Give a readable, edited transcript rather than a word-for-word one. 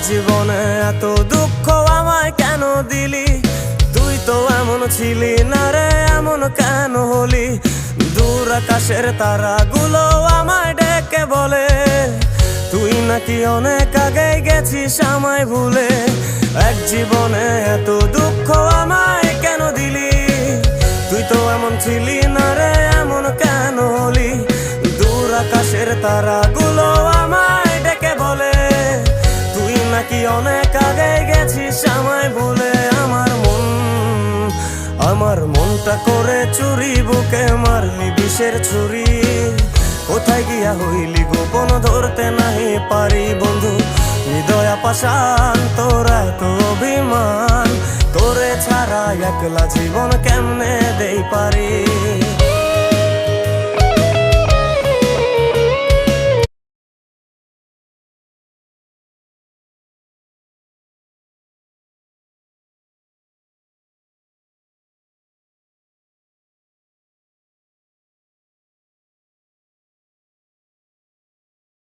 জীবনে এত দুঃখ আমায় কেন দিলি? তুই তো এমন ছিলি না রে, এমন কেন হলি? দূর আকাশের তারাগুলো আমায় ডেকে বলে তুই নাকি অনেক আগে গেছিস আমায় ভুলে। এক জীবনে এত দুঃখ আমায় কেন দিলি? তুই তো এমন ছিলি না রে, এমন কেন হলি? দূর আকাশের তারাগুলো আমায় ডেকে বলে তুই নাকি অনেক আগে গেছিস আমায় ভুলে। আমার মনটা করে চুরি, বুকে মারলি বিষের ছুরি। কোথায় গিয়া হইলি গোপন ধরতে নাহি পারি বন্ধু। হৃদয় পাষাণ তোর এত অভিমান, তোরে ছাড়া একলা জীবন কেমনে দেই পারি?